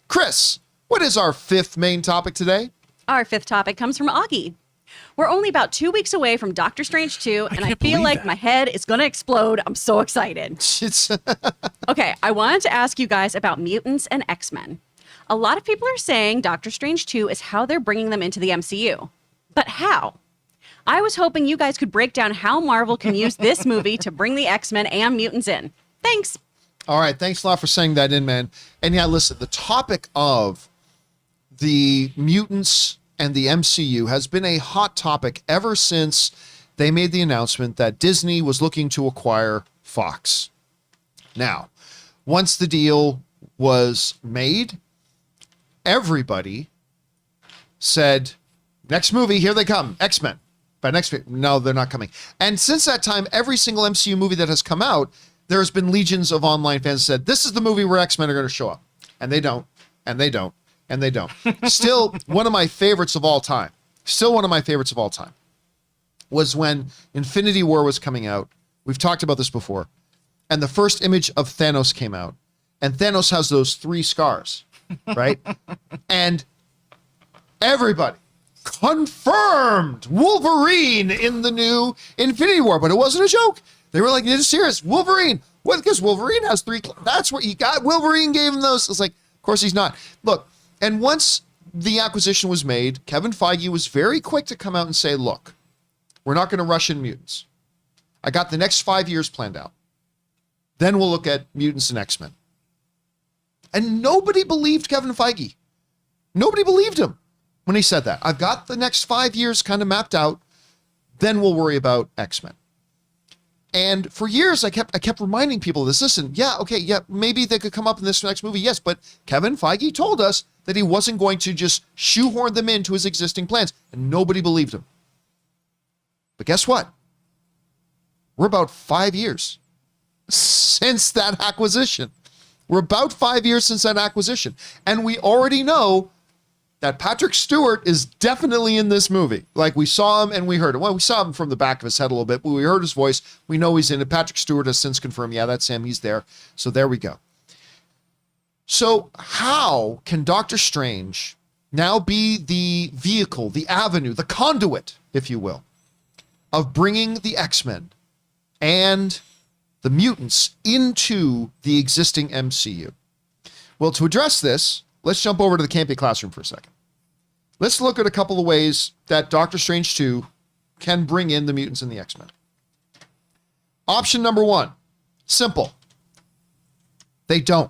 Chris, what is our fifth main topic today? Our fifth topic comes from Auggie. We're only about 2 weeks away from Doctor Strange 2, and I feel like my head is going to explode. I'm so excited. Okay, I wanted to ask you guys about Mutants and X-Men. A lot of people are saying Doctor Strange 2 is how they're bringing them into the MCU. But how? I was hoping you guys could break down how Marvel can use this movie to bring the X-Men and mutants in. Thanks. All right, thanks a lot for saying that in, man. And yeah, listen, the topic of the mutants and the MCU has been a hot topic ever since they made the announcement that Disney was looking to acquire Fox. Now, once the deal was made, everybody said, next movie, here they come, X-Men. But no, they're not coming. And since that time, every single MCU movie that has come out, there's been legions of online fans that said, this is the movie where X-Men are going to show up. And they don't, and they don't, and they don't. Still, one of my favorites of all time, was when Infinity War was coming out. We've talked about this before. And the first image of Thanos came out. And Thanos has those 3 scars, right? And everybody confirmed Wolverine in the new Infinity War, but it wasn't a joke. They were like, it is serious. Wolverine. What? Because Wolverine has 3. That's what you got. Wolverine gave him those. It's like, of course he's not. Look, and once the acquisition was made, Kevin Feige was very quick to come out and say, look, we're not going to rush in mutants. I got the next 5 years planned out. Then we'll look at mutants and X-Men. And nobody believed Kevin Feige. Nobody believed him when he said that. I've got the next 5 years kind of mapped out. Then we'll worry about X-Men. And for years, I kept reminding people of this. Listen, maybe they could come up in this next movie. Yes, but Kevin Feige told us that he wasn't going to just shoehorn them into his existing plans. And nobody believed him. But guess what? We're about 5 years since that acquisition. We're about 5 years since that acquisition. And we already know that Patrick Stewart is definitely in this movie. Like, we saw him and we heard him. Well, we saw him from the back of his head a little bit, but we heard his voice. We know he's in it. Patrick Stewart has since confirmed, yeah, that's him. He's there. So there we go. So how can Doctor Strange now be the vehicle, the avenue, the conduit, if you will, of bringing the X-Men and the mutants into the existing MCU? Well, to address this, let's jump over to the Campea classroom for a second. Let's look at a couple of ways that Doctor Strange 2 can bring in the mutants and the X-Men. Option number 1, simple. They don't.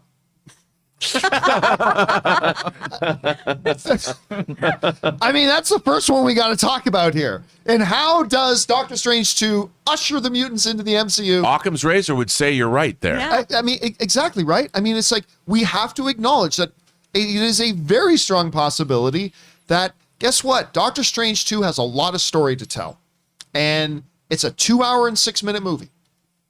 I mean, that's the first one we got to talk about here. And how does Doctor Strange 2 usher the mutants into the MCU? Occam's razor would say you're right there. Yeah. I mean, exactly, right? I mean, it's like, we have to acknowledge that it is a very strong possibility that, guess what? Doctor Strange 2 has a lot of story to tell. And it's a 2 hour and 6 minute movie.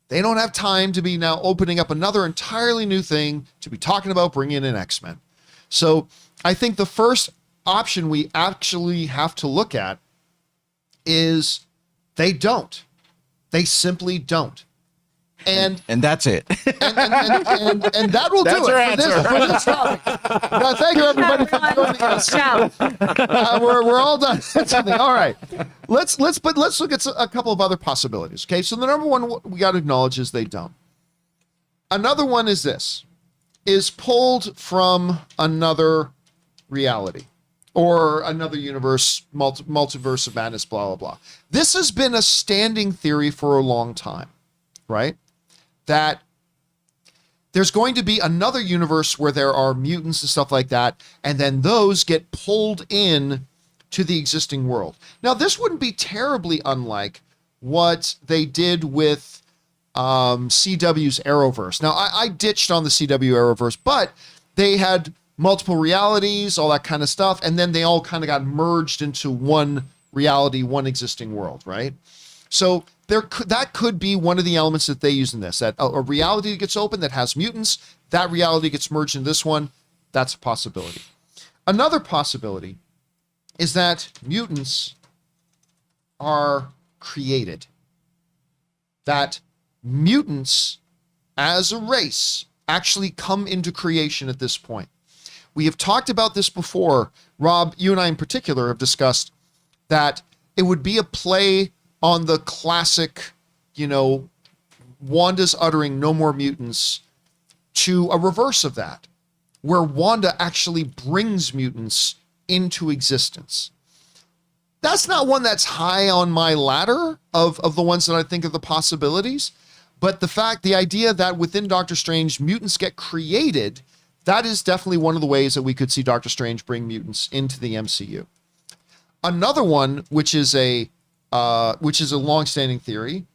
They don't have time to be now opening up another entirely new thing to be talking about bringing in X-Men. So I think the first option we actually have to look at is they don't. They simply don't. And that's it. and that will do it for this topic. Now, thank you, everybody, for joining us. We're all done. All right. Let's look at a couple of other possibilities. Okay, so the number one we got to acknowledge is they don't. Another one is this: is pulled from another reality or another universe, multiverse of madness, blah blah blah. This has been a standing theory for a long time, right? That there's going to be another universe where there are mutants and stuff like that, and then those get pulled in to the existing world. Now, this wouldn't be terribly unlike what they did with CW's Arrowverse. Now, I ditched on the CW Arrowverse, but they had multiple realities, all that kind of stuff, and then they all kind of got merged into one reality, one existing world, right? So that could be one of the elements that they use in this, that a reality gets open that has mutants, that reality gets merged in this one. That's a possibility. Another possibility is that mutants are created. That mutants as a race actually come into creation at this point. We have talked about this before. Rob, you and I in particular have discussed that it would be a play on the classic, Wanda's uttering no more mutants to a reverse of that, where Wanda actually brings mutants into existence. That's not one that's high on my ladder of the ones that I think of the possibilities, but the idea that within Doctor Strange, mutants get created, that is definitely one of the ways that we could see Doctor Strange bring mutants into the MCU. Another one, which is a long-standing theory,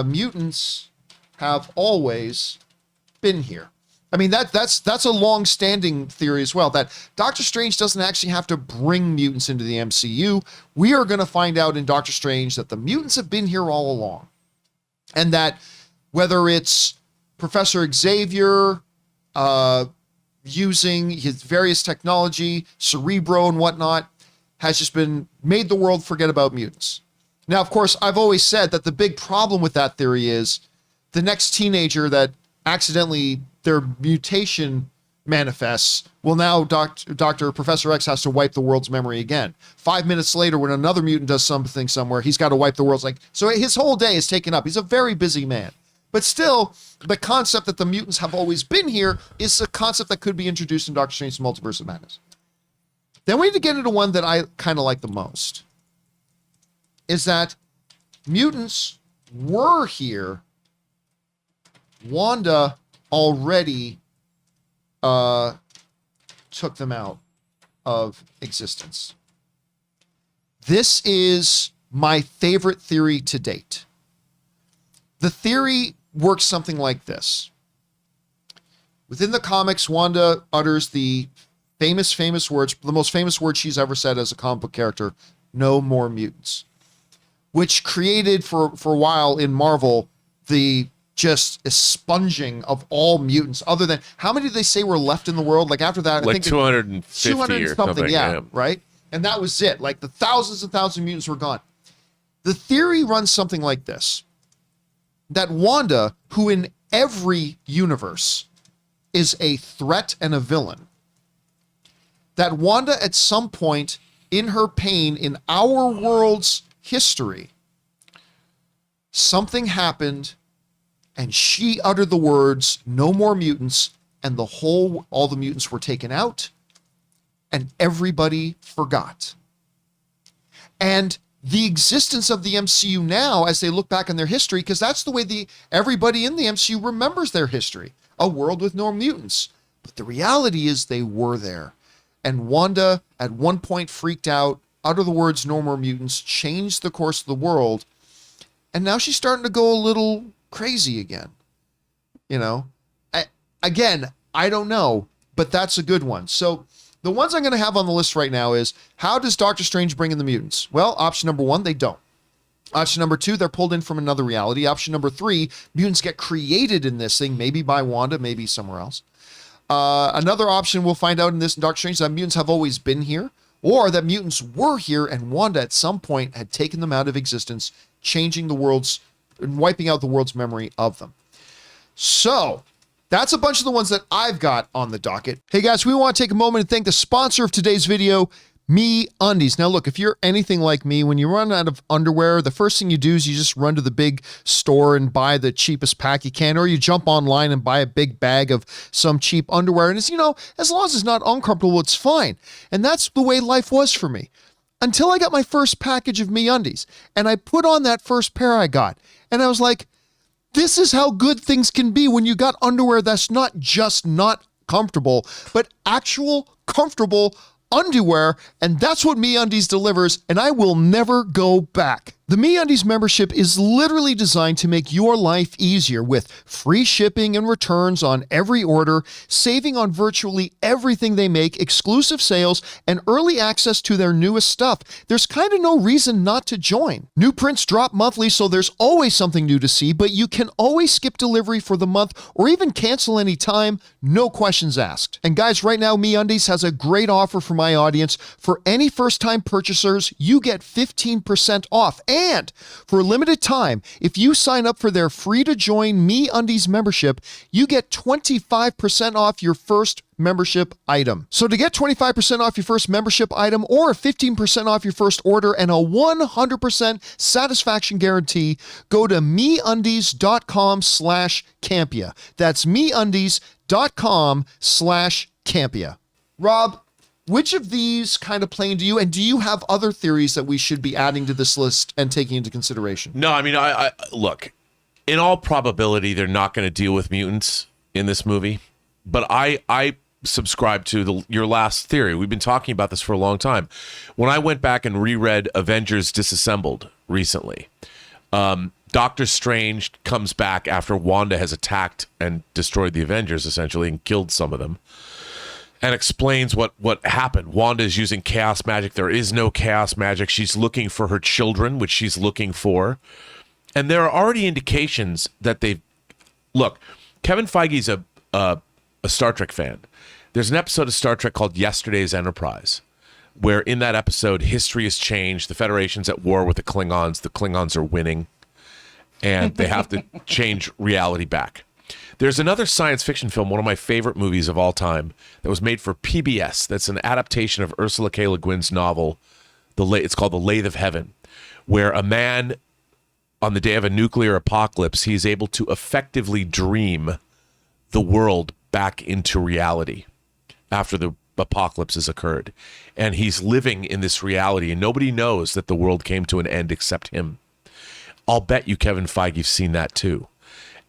mutants have always been here. I mean, that's a long-standing theory as well, that Doctor Strange doesn't actually have to bring mutants into the MCU. We are going to find out in Doctor Strange that the mutants have been here all along. And that whether it's Professor Xavier using his various technology, Cerebro and whatnot, has just been made the world forget about mutants. Now, of course, I've always said that the big problem with that theory is the next teenager that accidentally their mutation manifests, well, now Professor X has to wipe the world's memory again. 5 minutes later, when another mutant does something somewhere, he's got to wipe the world's so his whole day is taken up. He's a very busy man. But still, the concept that the mutants have always been here is a concept that could be introduced in Doctor Strange's Multiverse of Madness. Then we need to get into one that I kind of like the most, is that mutants were here. Wanda already took them out of existence. This is my favorite theory to date. The theory works something like this. Within the comics, Wanda utters the famous words, the most famous word she's ever said as a comic book character, "No more mutants," which created for a while in Marvel the just expunging of all mutants, other than how many did they say were left in the world? Like after that, like I think 250 200 or something. Yeah, right? And that was it. Like the thousands and thousands of mutants were gone. The theory runs something like this: that Wanda, who in every universe is a threat and a villain, that Wanda at some point in her pain in our world's history, something happened and she uttered the words, "No more mutants," and all the mutants were taken out and everybody forgot. And the existence of the MCU now, as they look back on their history, because that's the way everybody in the MCU remembers their history, a world with no mutants. But the reality is they were there. And Wanda at one point freaked out, uttered the words "no more mutants," changed the course of the world. And now she's starting to go a little crazy again. I don't know, but that's a good one. So the ones I'm going to have on the list right now is, how does Doctor Strange bring in the mutants? Well, option number 1, they don't. Option number 2, they're pulled in from another reality. Option number 3, mutants get created in this thing, maybe by Wanda, maybe somewhere else. Another option we'll find out in this in Doctor Strange, that mutants have always been here, or that mutants were here and Wanda at some point had taken them out of existence, changing the world's and wiping out the world's memory of them. So that's a bunch of the ones that I've got on the docket. Hey guys, we want to take a moment and thank the sponsor of today's video, MeUndies. Now look, if you're anything like me, when you run out of underwear, the first thing you do is you just run to the big store and buy the cheapest pack you can, or you jump online and buy a big bag of some cheap underwear. And it's, as long as it's not uncomfortable, it's fine. And that's the way life was for me. Until I got my first package of MeUndies, and I put on that first pair I got, and I was like, this is how good things can be when you got underwear that's not just not comfortable, but actual comfortable underwear, and that's what MeUndies delivers, and I will never go back. The MeUndies membership is literally designed to make your life easier with free shipping and returns on every order, saving on virtually everything they make, exclusive sales, and early access to their newest stuff. There's kind of no reason not to join. New prints drop monthly, so there's always something new to see, but you can always skip delivery for the month or even cancel anytime, no questions asked. And guys, right now MeUndies has a great offer for my audience. For any first-time purchasers, you get 15% off And for a limited time, if you sign up for their free-to-join MeUndies membership, you get 25% off your first membership item. So to get 25% off your first membership item or 15% off your first order and a 100% satisfaction guarantee, go to MeUndies.com/Campea. That's MeUndies.com/Campea. Rob, which of these kind of play into you, and do you have other theories that we should be adding to this list and taking into consideration? No, I mean, I look, in all probability, they're not going to deal with mutants in this movie, but I subscribe to your last theory. We've been talking about this for a long time. When I went back and reread Avengers Disassembled recently, Doctor Strange comes back after Wanda has attacked and destroyed the Avengers, essentially, and killed some of them, and explains what happened. Wanda is using chaos magic. There is no chaos magic. She's looking for her children, which she's looking for. And there are already indications that they've... Look, Kevin Feige's a Star Trek fan. There's an episode of Star Trek called Yesterday's Enterprise, where in that episode, history has changed. The Federation's at war with the Klingons. The Klingons are winning, and they have to change reality back. There's another science fiction film, one of my favorite movies of all time, that was made for PBS. That's an adaptation of Ursula K. Le Guin's novel. It's called The Lathe of Heaven, where a man, on the day of a nuclear apocalypse, he's able to effectively dream the world back into reality after the apocalypse has occurred. And he's living in this reality, and nobody knows that the world came to an end except him. I'll bet you Kevin Feige's seen that too.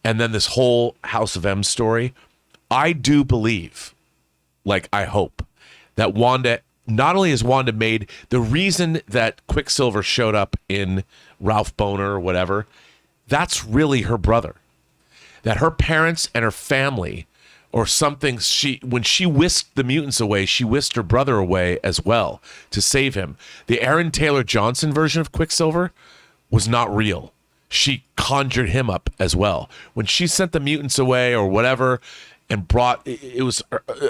And then this whole House of M story, I do believe, like I hope, that Wanda, not only has Wanda made, the reason that Quicksilver showed up in Ralph Boner or whatever, that's really her brother. That her parents and her family or something, when she whisked the mutants away, she whisked her brother away as well to save him. The Aaron Taylor Johnson version of Quicksilver was not real. She conjured him up as well. When she sent the mutants away or whatever and it was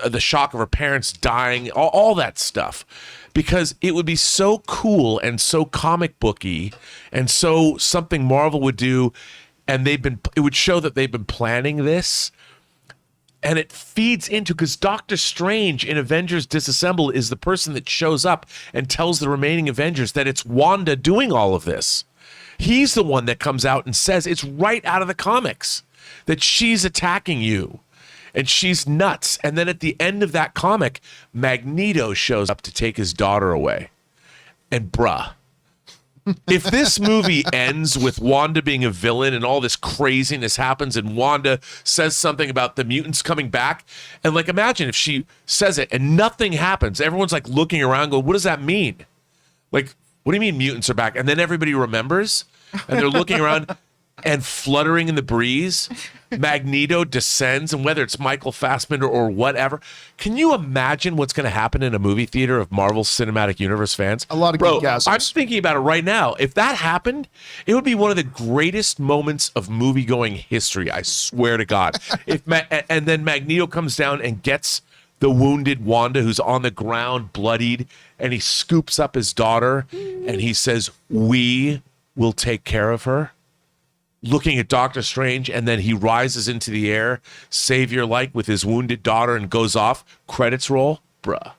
the shock of her parents dying, all that stuff. Because it would be so cool and so comic booky and so something Marvel would do, and it would show that they've been planning this. And it feeds into, because Doctor Strange in Avengers Disassembled is the person that shows up and tells the remaining Avengers that it's Wanda doing all of this. He's the one that comes out and says it's right out of the comics that she's attacking you and she's nuts. And then at the end of that comic, Magneto shows up to take his daughter away. And bruh, if this movie ends with Wanda being a villain and all this craziness happens and Wanda says something about the mutants coming back, and like imagine if she says it and nothing happens, everyone's like looking around going, what does that mean? Like, what do you mean mutants are back? And then everybody remembers and they're looking around and fluttering in the breeze. Magneto descends, and whether it's Michael Fassbender or whatever, can you imagine what's going to happen in a movie theater of Marvel Cinematic Universe fans? A lot of Bro, gasps. I'm thinking about it right now. If that happened, it would be one of the greatest moments of movie-going history, I swear to God. And then Magneto comes down and gets the wounded Wanda, who's on the ground, bloodied, and he scoops up his daughter, and he says, "We will take care of her." Looking at Doctor Strange, and then he rises into the air, savior-like, with his wounded daughter, and goes off. Credits roll. Bruh.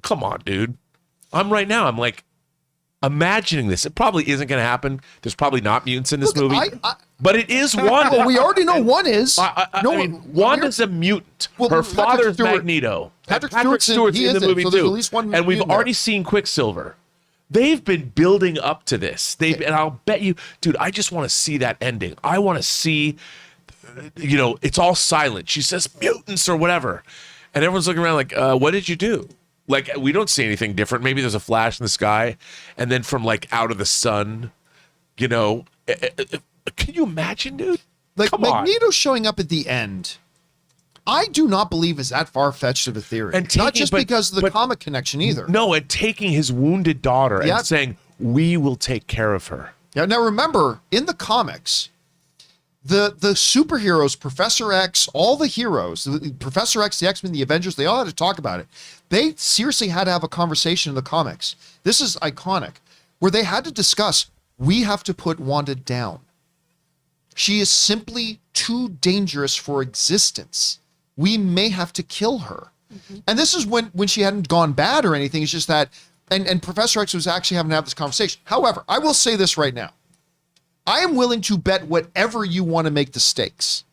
Come on, dude. I'm like, imagining this. It probably isn't going to happen. There's probably not mutants in this movie. But it is Wanda. Well, we already know one is. I mean, Wanda's a mutant. Well, her Patrick father's Stewart. Magneto. Patrick Stewart's in the movie so there's too. at least one And we've mutant there. already seen Quicksilver. They've been building up to this. And I'll bet you, dude, I just want to see that ending. I want to see, it's all silent. She says mutants or whatever. And everyone's looking around like, what did you do? Like, we don't see anything different. Maybe there's a flash in the sky. And then from like out of the sun, can you imagine, dude? Like Come on. Magneto showing up at the end, I do not believe is that far-fetched of a theory. And not just because of the comic connection either. No, and taking his wounded daughter Yeah. and saying, we will take care of her. Yeah, now remember, in the comics, the superheroes, Professor X, all the heroes, Professor X, the X-Men, the Avengers, they all had to talk about it. They seriously had to have a conversation in the comics. This is iconic, where they had to discuss, we have to put Wanda down. She is simply too dangerous for existence. We may have to kill her. And this is when she hadn't gone bad or anything. It's just that, and Professor X was actually having to have this conversation. However, I will say this right now. I am willing to bet whatever you want to make the stakes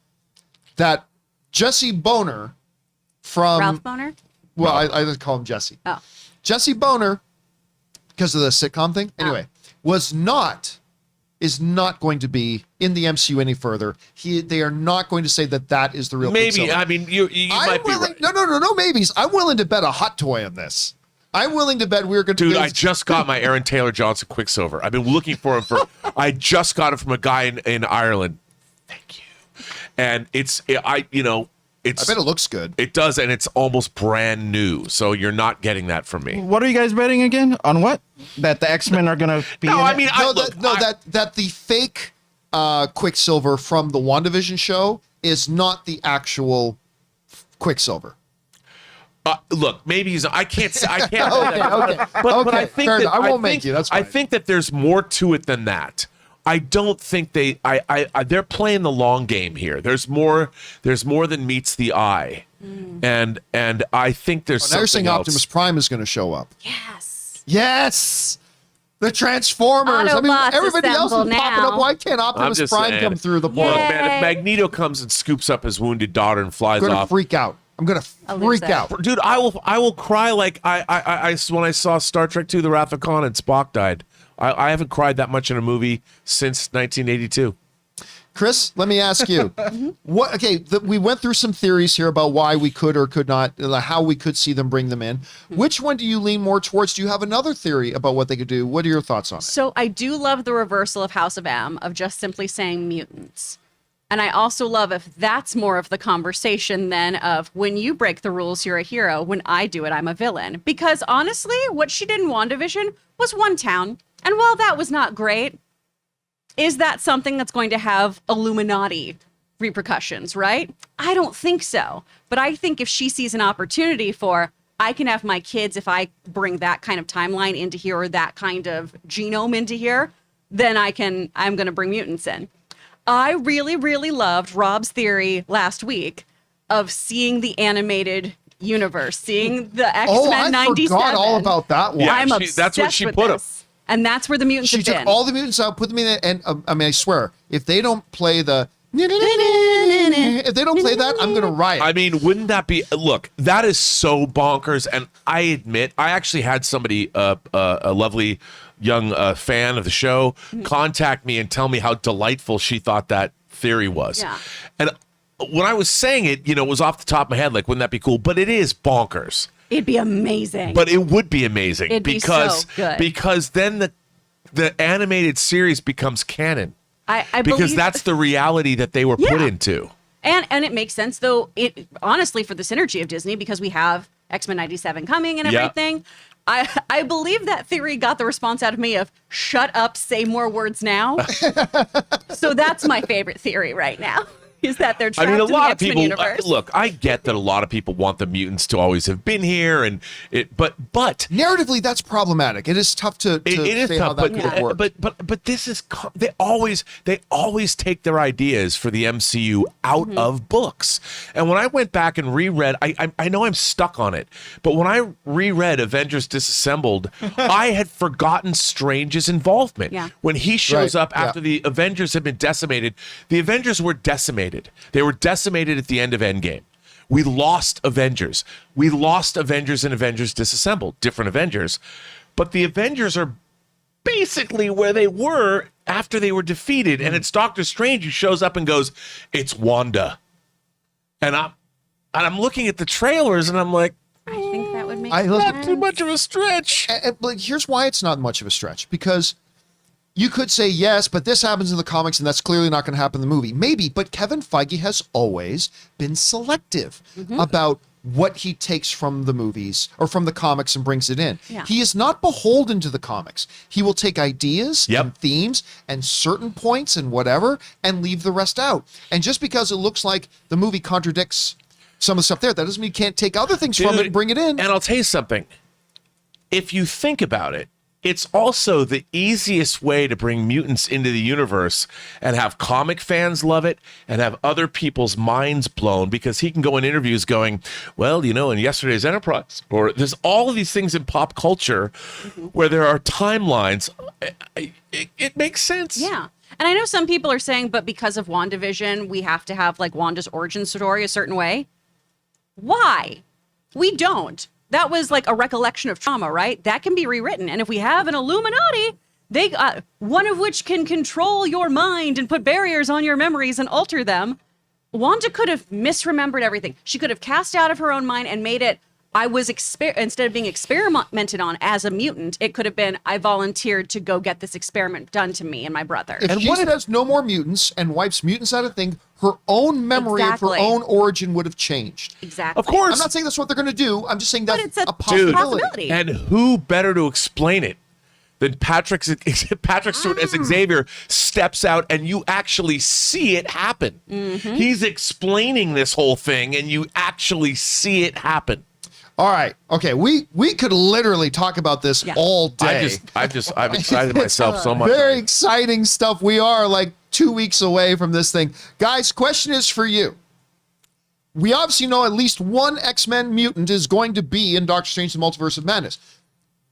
that Jesse Boner from... Ralph Boner? Well, I just call him Jesse. Oh. Jesse Boner, because of the sitcom thing, anyway, is not going to be in the MCU any further. They are not going to say that is the real Maybe. Quicksilver. I mean, you might be right. No maybes. I'm willing to bet a hot toy on this. I'm willing to bet we're going to... Dude, I just got my Aaron Taylor Johnson Quicksilver. I've been looking for him I just got it from a guy in Ireland. Thank you. And I bet it looks good. It does, and it's almost brand new. So you're not getting that from me. What are you guys betting again? On what? That the X-Men are going to be No, in I it? mean, that the fake Quicksilver from the WandaVision show is not the actual Quicksilver. Look, maybe he's. I can't say. I can't. Okay. But I think that I won't make you. That's fine. I think that there's more to it than that. I don't think they're playing the long game here. There's more than meets the eye, and I think there's now you're saying something Optimus else. Prime is going to show up. Yes. The Transformers. Autobots everybody else is assemble popping now. up. Why can't Optimus just Prime saying. come through the portal? Look, Yay. man, if Magneto comes and scoops up his wounded daughter and flies I'm going to off, freak out. I'm going to lose freak it. out. dude, I will cry like I when I saw Star Trek II: The Wrath of Khan and Spock died. I haven't cried that much in a movie since 1982. Chris, let me ask you. We went through some theories here about why we could or could not, how we could see them bring them in. Which one do you lean more towards? Do you have another theory about what they could do? What are your thoughts on it? So I do love the reversal of House of M, of just simply saying mutants. And I also love if that's more of the conversation then of when you break the rules, you're a hero. When I do it, I'm a villain. Because honestly, what she did in WandaVision was one town. And while that was not great, is that something that's going to have Illuminati repercussions, right? I don't think so. But I think if she sees an opportunity for, I can have my kids, if I bring that kind of timeline into here or that kind of genome into here, then I'm going to bring mutants in. I really, really loved Rob's theory last week of seeing the animated universe, seeing the X-Men 97. I forgot all about that one. Yeah, I'm that's obsessed what she with put 'em. this. And that's where the mutants She have took been. all the mutants out, put them in it, and I swear, if they don't play the... If they don't play that, I'm going to riot. I mean, wouldn't that be? Look, that is so bonkers. And I admit, I actually had somebody, a lovely young fan of the show, contact me and tell me how delightful she thought that theory was. Yeah. And when I was saying it, it was off the top of my head, like, wouldn't that be cool? But it is bonkers. It'd be amazing. But it would be amazing It'd be so good. because then the animated series becomes canon. I Because believe, that's the reality that they were put Yeah. into. and it makes sense though. It honestly for the synergy of Disney because we have X-Men 97 coming and Yeah. everything. I believe that theory got the response out of me of shut up, say more words now. So that's my favorite theory right now. Is that they're trapped I mean, a in lot the of people. X-Men universe. Look, I get that a lot of people want the mutants to always have been here, but Narratively, that's problematic. It is tough to it is say how tough. that But, could have worked. but this is they always take their ideas for the MCU out of books. And when I went back and reread, I know I'm stuck on it, but when I reread Avengers Disassembled, I had forgotten Strange's involvement. Yeah. When he shows Right, up after the Avengers had been decimated, the Avengers were decimated. They were decimated at the end of Endgame. We lost Avengers. We lost Avengers and Avengers Disassembled, different Avengers. But the Avengers are basically where they were after they were defeated. And it's Doctor Strange who shows up and goes, "It's Wanda." And I'm looking at the trailers and I'm like, I think that would make not too much of a stretch. But here's why it's not much of a stretch. Because you could say, yes, but this happens in the comics, and that's clearly not going to happen in the movie. Maybe, but Kevin Feige has always been selective about what he takes from the movies or from the comics and brings it in. Yeah. He is not beholden to the comics. He will take ideas and themes and certain points and whatever and leave the rest out. And just because it looks like the movie contradicts some of the stuff there, that doesn't mean you can't take other things from it and bring it in. And I'll tell you something. If you think about it, it's also the easiest way to bring mutants into the universe and have comic fans love it and have other people's minds blown, because he can go in interviews going, well, you know, in yesterday's Enterprise, or there's all of these things in pop culture where there are timelines. It makes sense. Yeah. And I know some people are saying, but because of WandaVision, we have to have like Wanda's origin story a certain way. Why? We don't. That was like a recollection of trauma, right? That can be rewritten. And if we have an Illuminati, they one of which can control your mind and put barriers on your memories and alter them, Wanda could have misremembered everything. She could have cast out of her own mind and made it, instead of being experimented on as a mutant, it could have been, I volunteered to go get this experiment done to me and my brother. If she says no more mutants and wipes mutants out of thing, her own memory of her own origin would have changed. Exactly. Of course. I'm not saying that's what they're going to do. I'm just saying that's it's a possibility. And who better to explain it than Patrick Stewart as Xavier steps out and you actually see it happen. He's explaining this whole thing and you actually see it happen. All right. Okay. We could literally talk about this all day. I've excited myself so much. Very exciting stuff. We are like 2 weeks away from this thing. Guys, question is for you. We obviously know at least one X-Men mutant is going to be in Doctor Strange: The Multiverse of Madness.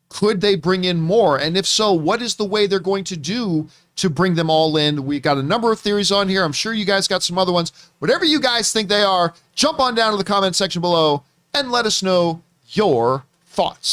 Could they bring in more? And if so, what is the way they're going to do to bring them all in? We got a number of theories on here. I'm sure you guys got some other ones. Whatever you guys think they are, jump on down to the comment section below and let us know your thoughts.